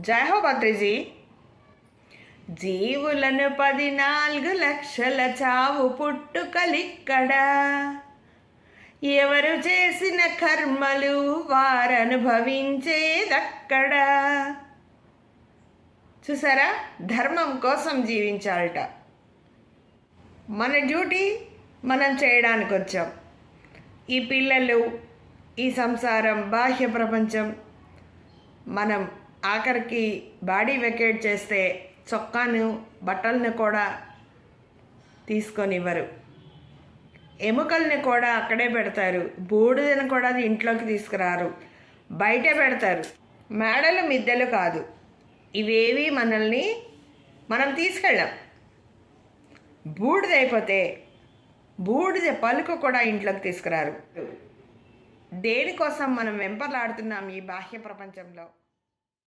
జై హో భద్రిజీ. జీవులను 14 లక్షల చావు పుట్టుకలిక్కడ, ఎవరు చేసిన కర్మలు వారనుభవించేదక్కడ. చూసారా, ధర్మం కోసం జీవించాలట. మన డ్యూటీ మనం చేయడానికి వచ్చాం. ఈ పిల్లలు, ఈ సంసారం, బాహ్య ప్రపంచం, మనం ఆఖరికి బాడీ వెకేట్ చేస్తే చొక్కాను, బట్టలను కూడా తీసుకొనివ్వరు. ఎముకల్ని కూడా అక్కడే పెడతారు. బూడిదను కూడా ఇంట్లోకి తీసుకురారు, బయటే పెడతారు. మేడలు, మిద్దెలు కాదు, ఇవేవి మనం తీసుకెళ్ళాం. బూడిదైపోతే బూడిద పలుకు కూడా ఇంట్లోకి తీసుకురారు. దేనికోసం మనం వెంపర్లాడుతున్నాం ఈ బాహ్య ప్రపంచంలో?